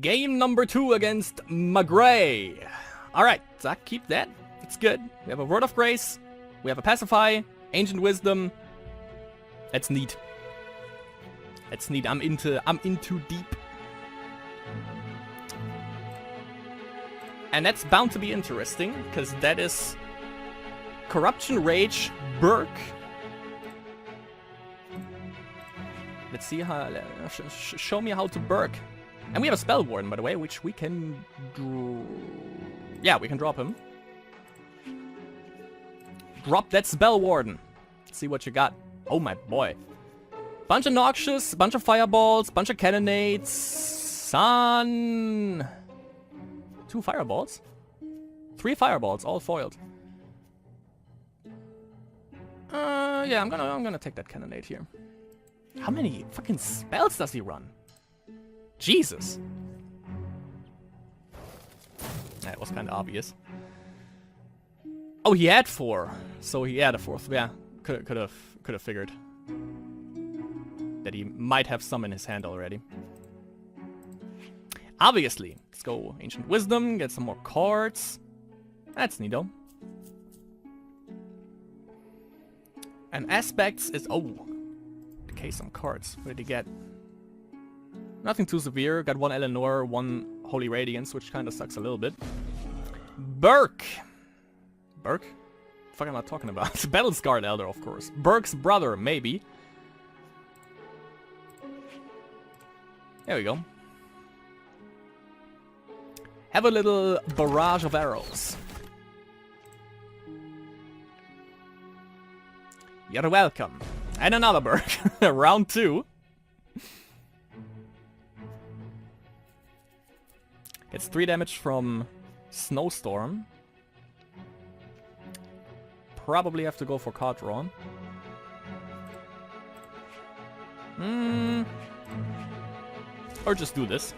Game number 2 against McGray. Alright, Zach, keep that. It's good. We have a Word of Grace. We have a Pacify. Ancient Wisdom. That's neat. That's neat. I'm into deep. And that's bound to be interesting, because that is Corruption Rage, Burke. Let's see how... show me how to Burke. And we have a Spell Warden, by the way, which we can... yeah, we can drop him. Drop that Spell Warden. See what you got. Oh my boy. Bunch of Noxious, bunch of Fireballs, bunch of Cannonades. Sun... 2 Fireballs? 3 Fireballs, all foiled. Yeah, I'm gonna take that Cannonade here. How many fucking spells does he run? Jesus. That was kind of obvious. Oh, he had 4. So he had a 4th. Yeah, could have figured that he might have some in his hand already. Obviously, let's go Ancient Wisdom, get some more cards. That's neato. And Aspects is... oh, okay, some cards. What did he get? Nothing too severe. Got 1 Eleanor, 1 Holy Radiance, which kind of sucks a little bit. Burke. Burke? What the fuck am I talking about? Battle-Scarred Elder, of course. Burke's brother, maybe. There we go. Have a little barrage of arrows. You're welcome. And another Burke. Round 2. Gets 3 damage from Snowstorm. Probably have to go for card draw. Or just do this.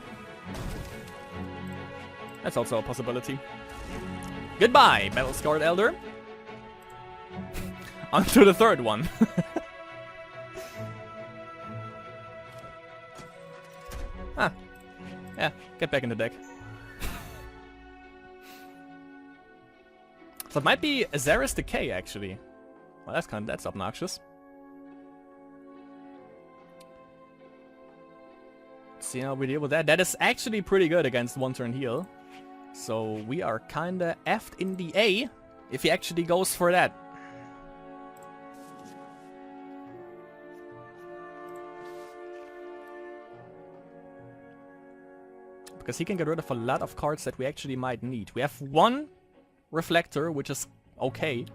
That's also a possibility. Goodbye, Battle-Scarred Elder. On to the third one. Ah. Yeah, get back in the deck. So it might be Azera's Decay, actually. Well, that's obnoxious. Let's see how we deal with that. That is actually pretty good against 1-turn heal. So we are kinda effed in the A if he actually goes for that. Because he can get rid of a lot of cards that we actually might need. We have 1 Reflector, which is okay.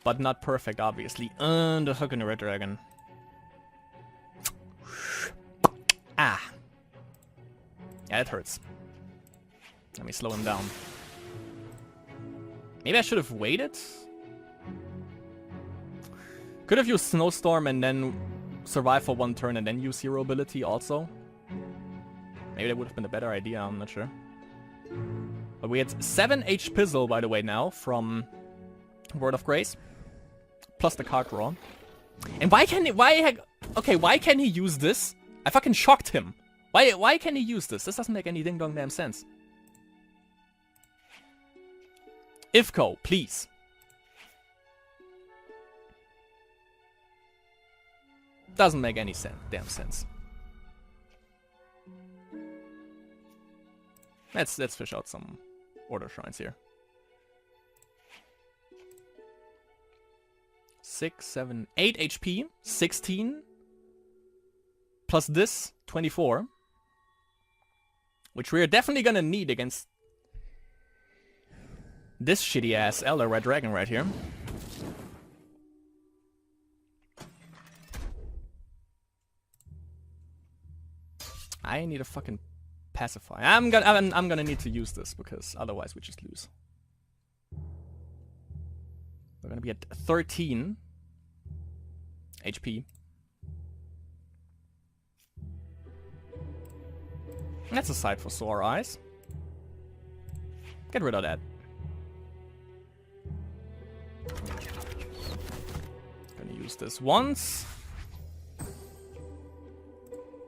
But not perfect, obviously. And the Hook and the Red Dragon. Ah. Yeah, it hurts. Let me slow him down. Maybe I should have waited? Could have used Snowstorm and then survive for 1 turn and then use Hero Ability also. Maybe that would have been a better idea, I'm not sure. But we had 7 H Pizzle, by the way, now from Word of Grace. Plus the card draw. And why can he use this? I fucking shocked him. Why can he use this? This doesn't make any ding-dong damn sense. Ifco, please. Doesn't make any damn sense. Let's fish out some Order Shrines here. 6, 7, 8 HP, 16. Plus this, 24. Which we are definitely gonna need against this shitty ass Elder Red Dragon right here. I need a fucking Pacify. I'm gonna need to use this because otherwise we just lose. We're gonna be at 13 HP. That's a sight for sore eyes. Get rid of that. Gonna use this once.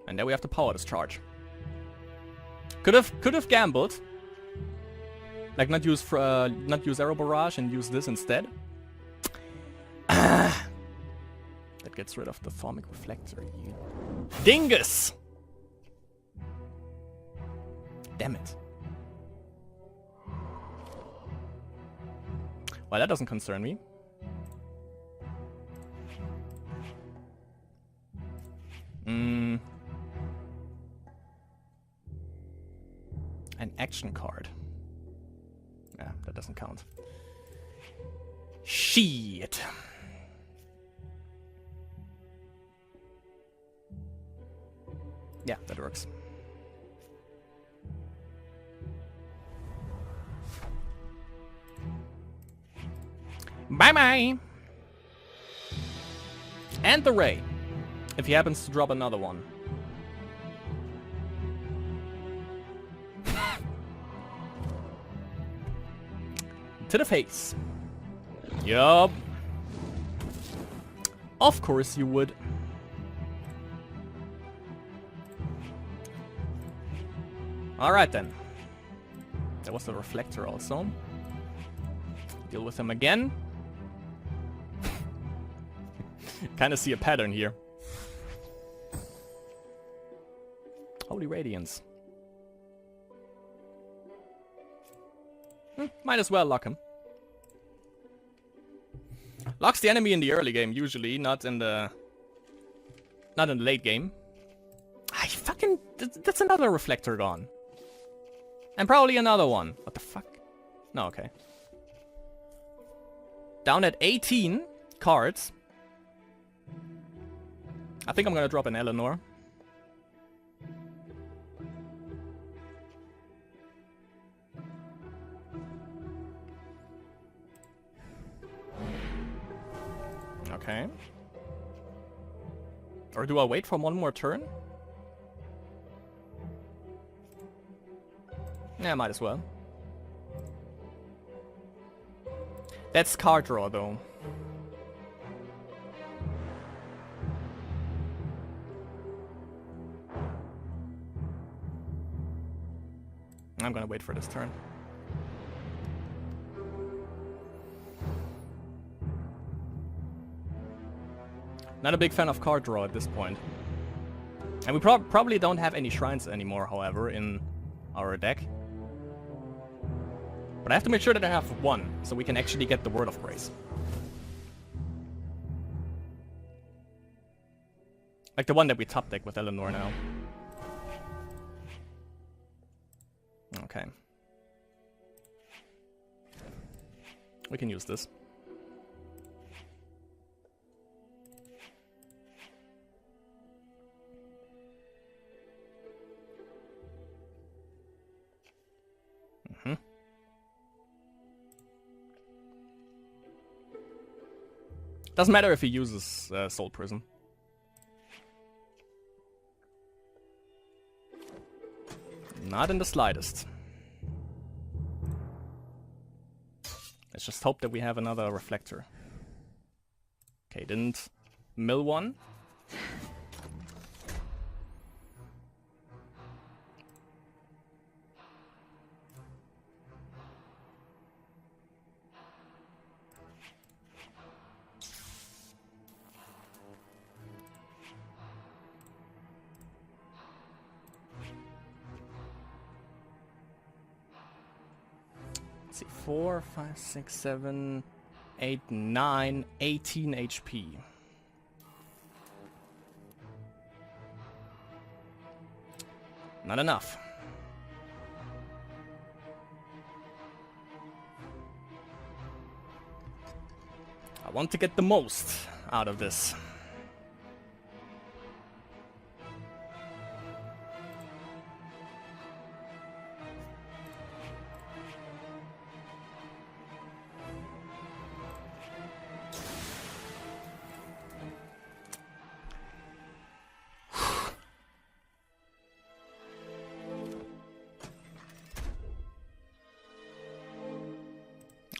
And then we have to power this charge. Could have gambled. Like not use Arrow Barrage and use this instead. That gets rid of the Thaumic Reflector, you dingus! Damn it. Well, that doesn't concern me. An action card. Yeah, that doesn't count. Shit. Yeah, that works. Bye-bye! And the Ray, if he happens to drop another one. To the face. Yup. Of course you would. Alright then. There was the Reflector also. Deal with him again. Kinda see a pattern here. Holy Radiance. Might as well lock him. Locks the enemy in the early game usually, not in the late game. I fucking... That's another Reflector gone. And probably another one. What the fuck? No, okay. Down at 18 cards. I think I'm gonna drop an Eleanor. Okay. Or do I wait for one more turn? Yeah, might as well. That's card draw, though. I'm gonna wait for this turn. Not a big fan of card draw at this point. And we probably don't have any shrines anymore, however, in our deck. But I have to make sure that I have one, so we can actually get the Word of Grace. Like the one that we top deck with Eleanor now. Okay. We can use this. Doesn't matter if he uses Soul Prism. Not in the slightest. Let's just hope that we have another Reflector. Okay, didn't mill one. Let's see, 4, 5, 6, 7, 8, 9, 18 HP. Not enough. I want to get the most out of this.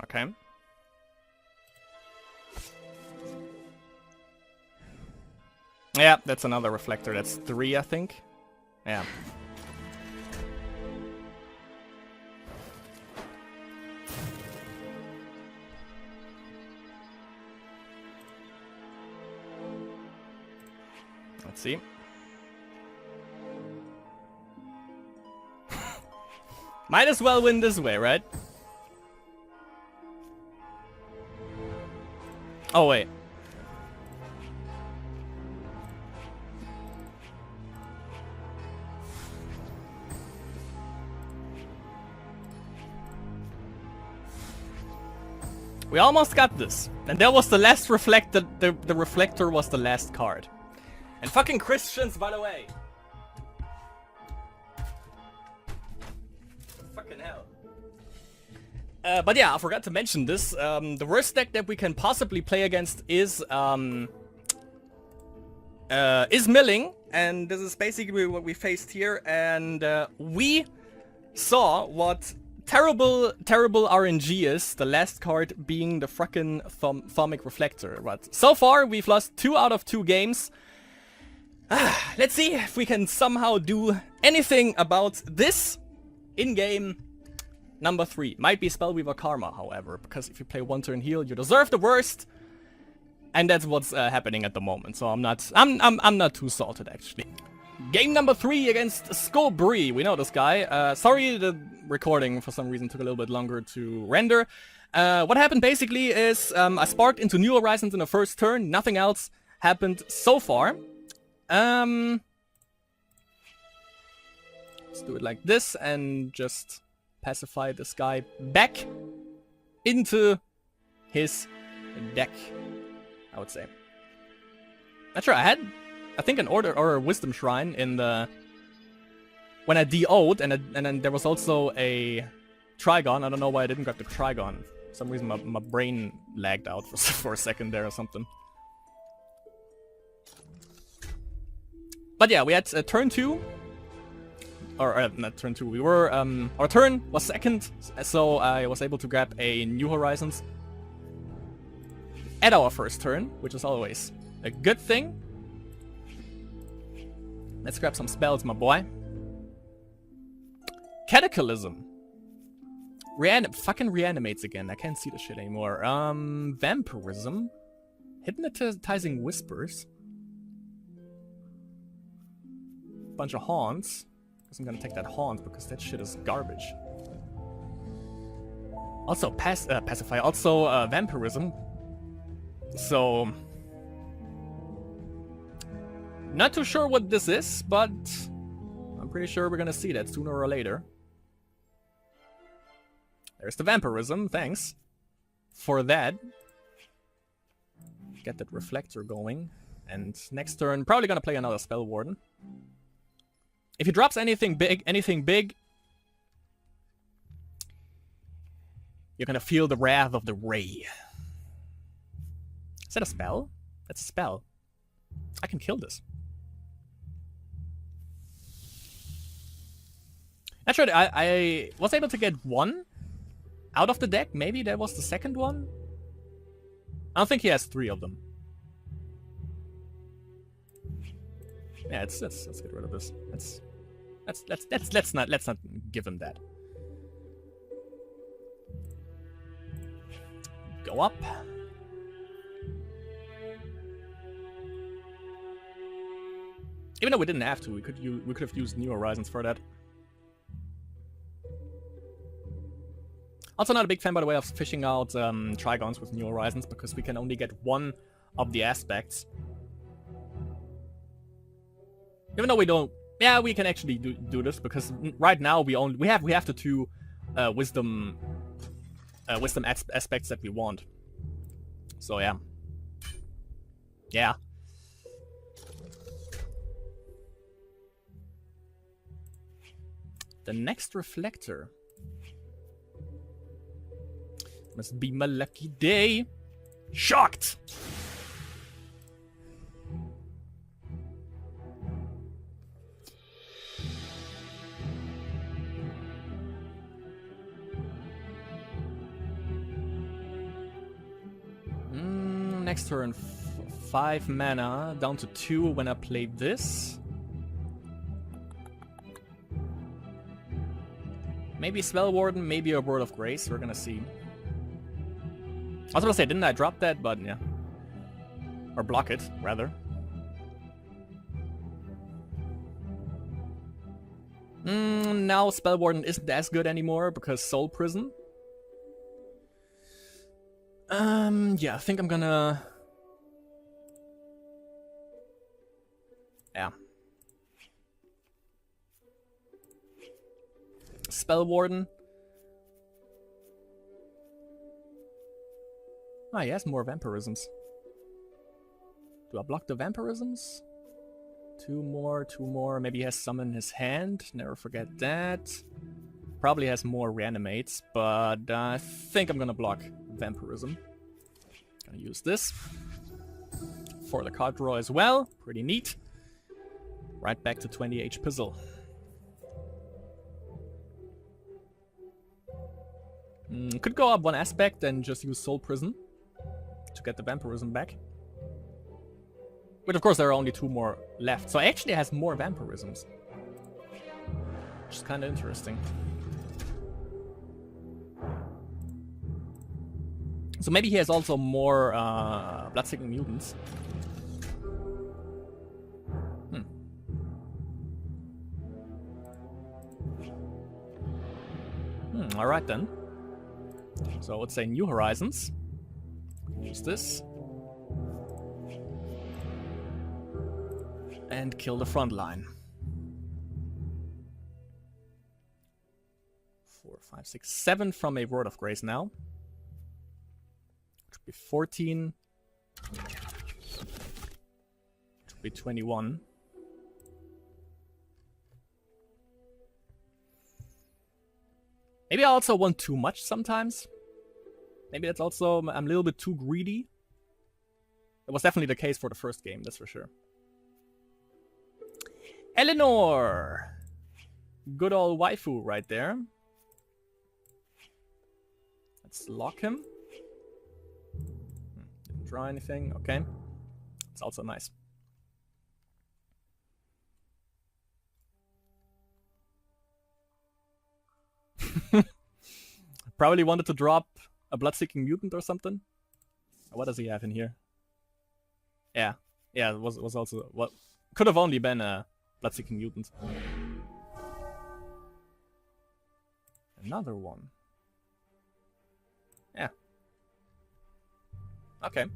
Okay. Yeah, that's another Reflector. That's 3, I think. Yeah. Let's see. Might as well win this way, right? Oh, wait. We almost got this. And that was the last reflector. The reflector was the last card. And fucking Christians, by the way. Fucking hell. But yeah, I forgot to mention this. The worst deck that we can possibly play against is milling. And this is basically what we faced here. And we saw what terrible RNG is, the last card being the frickin' Thaumic Reflector. But so far, we've lost 2 out of 2 games. Let's see if we can somehow do anything about this in game number 3. Might be Spellweaver Karma, however, because if you play 1 turn heal, you deserve the worst. And that's what's happening at the moment. So I'm not too salted, actually. Game number 3 against Scobri. We know this guy. Sorry, the recording for some reason took a little bit longer to render. What happened basically is I sparked into New Horizons in the first turn. Nothing else happened so far. Let's do it like this and just pacify this guy back into his deck, I would say. Not sure, I think an Order or a Wisdom Shrine in the... when I DO'd, and then there was also a Trigon. I don't know why I didn't grab the Trigon. For some reason my brain lagged out for a second there or something. But yeah, we had turn 2. Or not turn 2, we were... our turn was second, so I was able to grab a New Horizons at our first turn, which is always a good thing. Let's grab some spells, my boy. Cataclysm. Fucking reanimates again. I can't see the shit anymore. Vampirism. Hypnotizing Whispers. Bunch of Haunts. Guess I'm gonna take that Haunt because that shit is garbage. Also Pacify. Also Vampirism. So... not too sure what this is, but I'm pretty sure we're gonna see that sooner or later. There's the Vampirism, thanks for that. Get that Reflector going. And next turn, probably gonna play another Spell Warden. If he drops anything big, you're gonna feel the wrath of the Ray. Is that a spell? That's a spell. I can kill this. Actually, I was able to get 1 out of the deck. Maybe that was the second one. I don't think he has 3 of them. Yeah, let's get rid of this. Let's not give him that. Go up. Even though we didn't have to, we could have used New Horizons for that. Also not a big fan, by the way, of fishing out Trigons with New Horizons, because we can only get 1 of the aspects. Even though we don't... yeah, we can actually do this, because right now we have the 2 wisdom aspects that we want. So yeah. Yeah. The next Reflector. Must be my lucky day. Shocked! Next turn, 5 mana, down to 2 when I play this. Maybe Spell Warden, maybe a Word of Grace, we're gonna see. I was gonna say, didn't I drop that? But yeah. Or block it, rather. Now Spellwarden isn't as good anymore because Soul Prison. Yeah, I think I'm gonna... Yeah. Spellwarden. Ah, he has more vampirisms. Do I block the vampirisms? Two more. Maybe he has some in his hand. Never forget that. Probably has more reanimates, but I think I'm gonna block vampirism. Gonna use this for the card draw as well. Pretty neat. Right back to 20 Pizzle. Could go up one aspect and just use Soul Prison to get the vampirism back. But of course there are only 2 more left, so actually has more vampirisms. Which is kind of interesting. So maybe he has also more blood-seeking mutants. Alright then. So let's say New Horizons. Use this. And kill the front line. 4, 5, 6, 7 from a Word of Grace now. Should be 14. Should be 21. Maybe I also want too much sometimes. Maybe that's also... I'm a little bit too greedy. It was definitely the case for the first game, that's for sure. Eleanor! Good old waifu right there. Let's lock him. Didn't draw anything, okay. It's also nice. Probably wanted to drop a blood-seeking mutant or something. What does he have in here? Yeah, it was also what could have only been a blood-seeking mutant. Another one. Yeah. Okay.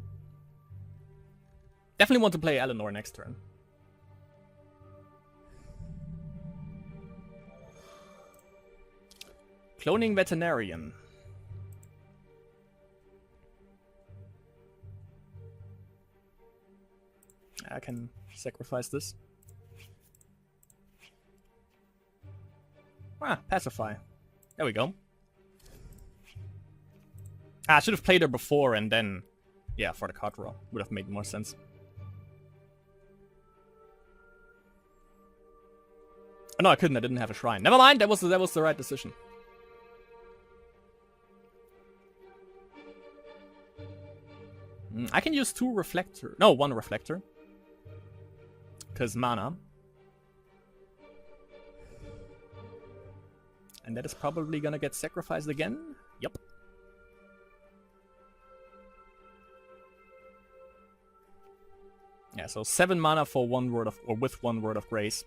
Definitely want to play Eleanor next turn. Cloning Veterinarian. I can sacrifice this. Ah, Pacify. There we go. I should have played her before and then... Yeah, for the card draw. Would have made more sense. Oh, no, I couldn't. I didn't have a shrine. Never mind, that was the right decision. I can use 2 reflector. No, 1 reflector. Because mana. And that is probably gonna get sacrificed again. Yep. Yeah, so 7 mana for 1 word of, or with 1 word of grace.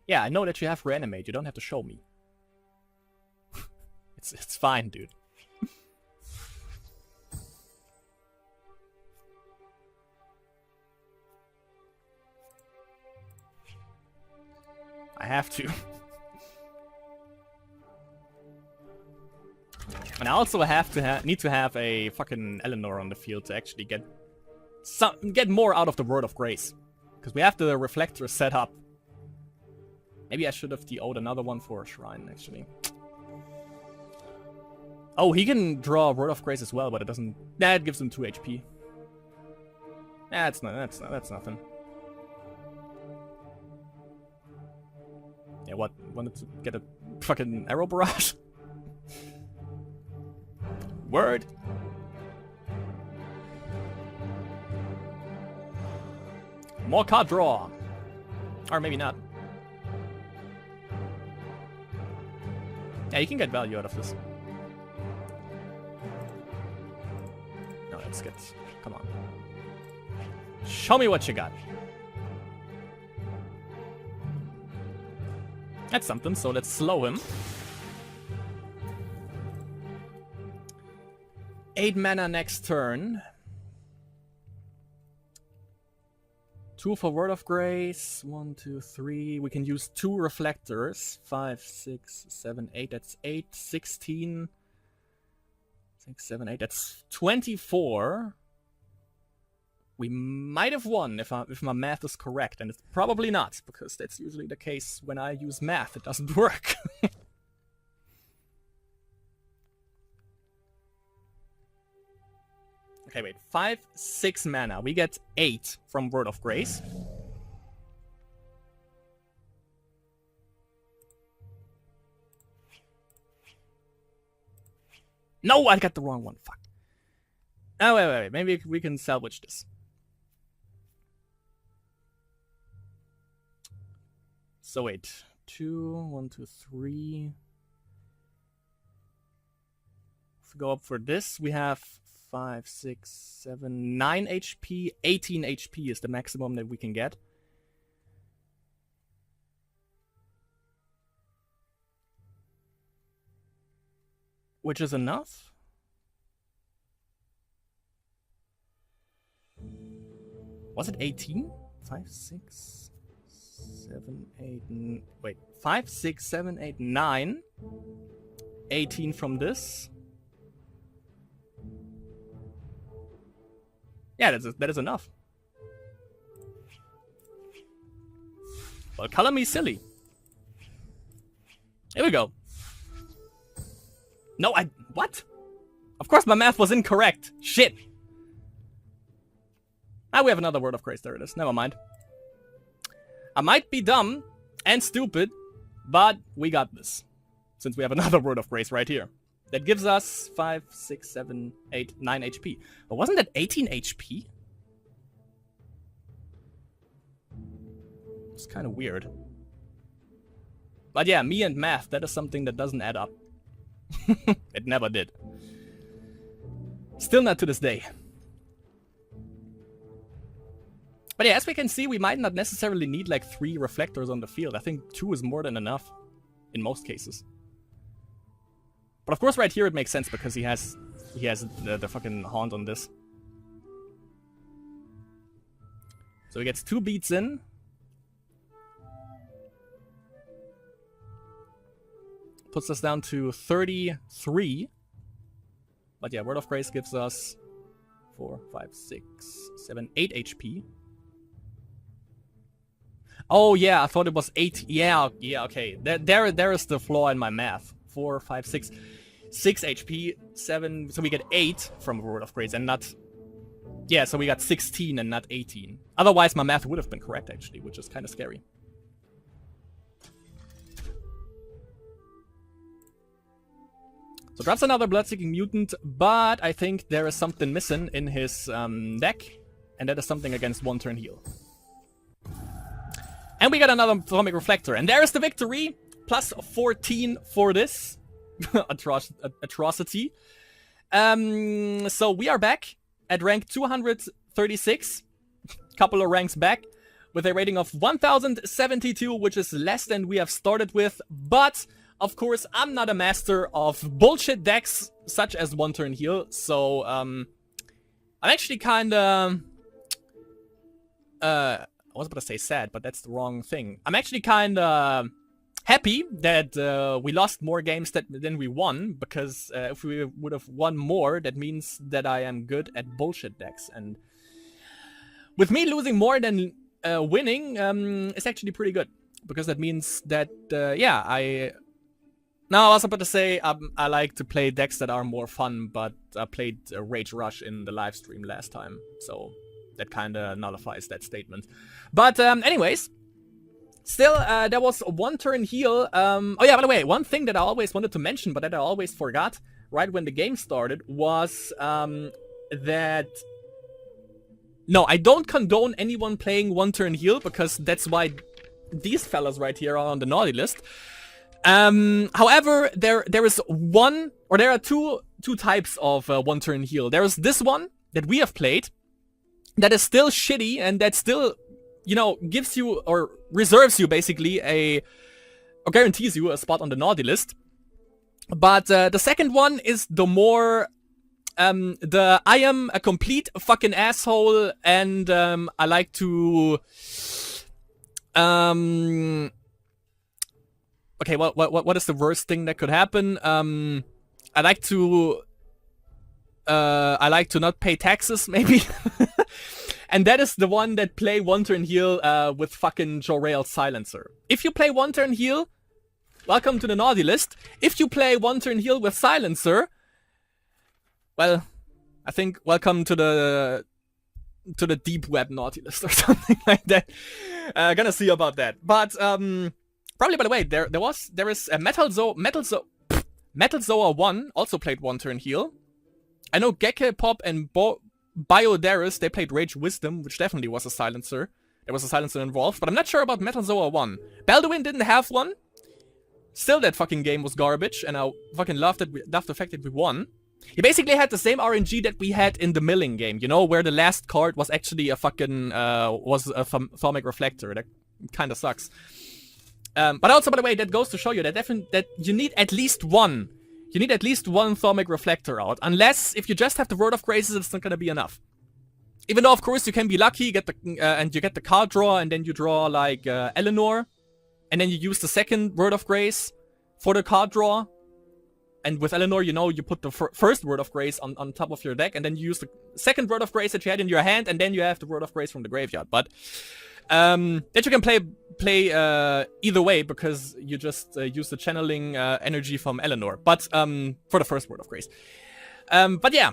Yeah, I know that you have reanimate. You don't have to show me. It's fine, dude. I have to. And I also have to need to have a fucking Eleanor on the field to actually get more out of the Word of Grace. Because we have the reflector set up. Maybe I should have DO'd another one for a shrine, actually. Oh, he can draw Word of Grace as well, but it doesn't... Nah, it gives him 2 HP. That's nothing. Yeah, what? Wanted to get a fucking arrow barrage? Word! More card draw! Or maybe not. Yeah, you can get value out of this. No, let's get... Come on. Show me what you got. That's something, so let's slow him. 8 mana next turn. 2 for Word of Grace. 1, 2, 3. We can use 2 reflectors. 5, 6, 7, 8. That's 8, 16. 6, 7, 8. That's 24. We might have won if my math is correct, and it's probably not, because that's usually the case when I use math. It doesn't work. Okay, wait. 5, 6 mana. We get 8 from Word of Grace. No, I got the wrong one. Fuck. Oh, wait. Maybe we can salvage this. So wait. 2, 1, 2, 3. If we go up for this, we have 5, 6, 7, 9 HP. 18 HP is the maximum that we can get. Which is enough. Was it 18? 5, 6, 7, 8... Wait. 5, 6, 7, 8, 9. 18 from this. Yeah, that is enough. Well, color me silly. Here we go. No, what? Of course my math was incorrect. Shit. Now we have another Word of Grace. There it is. Never mind. I might be dumb and stupid, but we got this. Since we have another Word of Grace right here. That gives us 5, 6, 7, 8, 9 HP. But wasn't that 18 HP? It's kind of weird. But yeah, me and math, that is something that doesn't add up. It never did. Still not to this day. But yeah, as we can see, we might not necessarily need like 3 reflectors on the field. I think 2 is more than enough in most cases. But of course right here it makes sense because he has the fucking haunt on this. So he gets 2 beats in. Puts us down to 33. But yeah, Word of Grace gives us 4, 5, 6, 7, 8 HP. Oh yeah, I thought it was 8. Yeah, okay. There is the flaw in my math. 4, 5, 6. 6 HP, 7, so we get 8 from Word of Grace and not... Yeah, so we got 16 and not 18. Otherwise my math would have been correct actually, which is kind of scary. So drops another Bloodseeking Mutant, but I think there is something missing in his deck, and that is something against 1 turn heal. And we got another Atomic Reflector, and there is the victory! Plus 14 for this. Atrocity. So we are back at rank 236. Couple of ranks back. With a rating of 1072, which is less than we have started with. But, of course, I'm not a master of bullshit decks, such as 1 turn heal. So, I'm actually kinda... I was about to say sad, but that's the wrong thing. I'm actually kinda... happy that we lost more games than we won, because if we would have won more, that means that I am good at bullshit decks. And with me losing more than winning, it's actually pretty good, because that means that, yeah, Now, I was about to say I like to play decks that are more fun, but I played Rage Rush in the live stream last time, so that kind of nullifies that statement. But anyways... Still, there was 1 turn heal. Oh yeah, by the way, one thing that I always wanted to mention, but that I always forgot right when the game started, was that... No, I don't condone anyone playing 1 turn heal, because that's why these fellas right here are on the naughty list. However, there are two types of 1 turn heal. There is this one that we have played, that is still shitty, and that still... you know, gives you, or reserves you basically or guarantees you a spot on the naughty list. But the second one is the more the I am a complete fucking asshole and I like to okay, what is the worst thing that could happen? I like to not pay taxes, maybe. And that is the one that play one turn heal with fucking Jorale's Silencer. If you play one turn heal, welcome to the naughty list. If you play one turn heal with Silencer, well, I think welcome to the deep web naughty list or something like that. Gonna see about that. But probably, by the way, there is a Metal Zoa 1 also played one turn heal. I know Geke Pop and Biodaris, they played Rage Wisdom, which definitely was a silencer. There was a silencer involved, but I'm not sure about Metal Zoa 1. Balduin didn't have one. Still, that fucking game was garbage, and I fucking loved the fact that we won. He basically had the same RNG that we had in the milling game, you know, where the last card was actually a fucking, Thermic Reflector. That kinda sucks. But also, by the way, that goes to show you that you need at least one. You need at least one Thermic Reflector out. Unless, if you just have the Word of Graces, it's not gonna be enough. Even though, of course, you can be lucky, and you get the card draw, and then you draw, like, Eleanor. And then you use the second Word of Grace for the card draw. And with Eleanor, you know, you put the first Word of Grace on top of your deck, and then you use the second Word of Grace that you had in your hand, and then you have the Word of Grace from the graveyard. But that you can play either way, because you just use the channeling energy from Eleanor. But for the first Word of Grace. But yeah,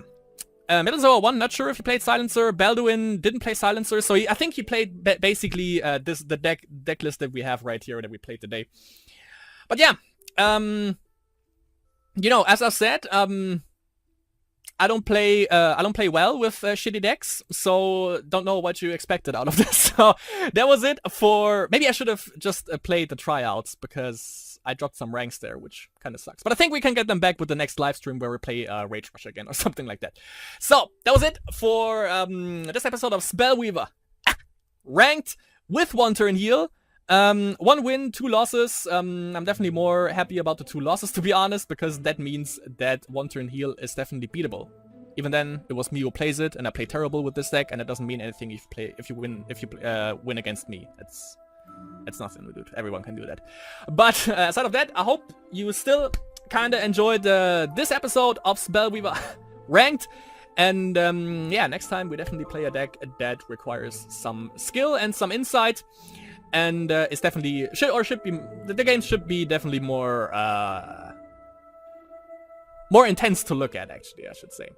Metal Zoa 1, not sure if he played Silencer. Balduin didn't play Silencer, so I think he played basically the deck list that we have right here that we played today. But yeah, you know, as I said, I don't play well with shitty decks, so don't know what you expected out of this. So that was it for. Maybe I should have just played the tryouts, because I dropped some ranks there, which kind of sucks. But I think we can get them back with the next live stream where we play Rage Rush again or something like that. So that was it for this episode of Spellweaver. Ranked with one turn heal. 1 win, 2 losses. I'm definitely more happy about the 2 losses, to be honest, because that means that 1 turn heal is definitely beatable. Even then, it was me who plays it, and I play terrible with this deck, and it doesn't mean anything if you win against me. It's nothing, dude. Everyone can do that. But aside of that, I hope you still kinda enjoyed this episode of Spellweaver Ranked. And yeah, next time we definitely play a deck that requires some skill and some insight. And it's definitely the game should be definitely more intense to look at, actually, I should say.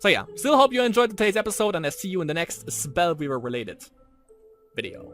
So yeah, still hope you enjoyed today's episode, and I'll see you in the next Spellweaver related video.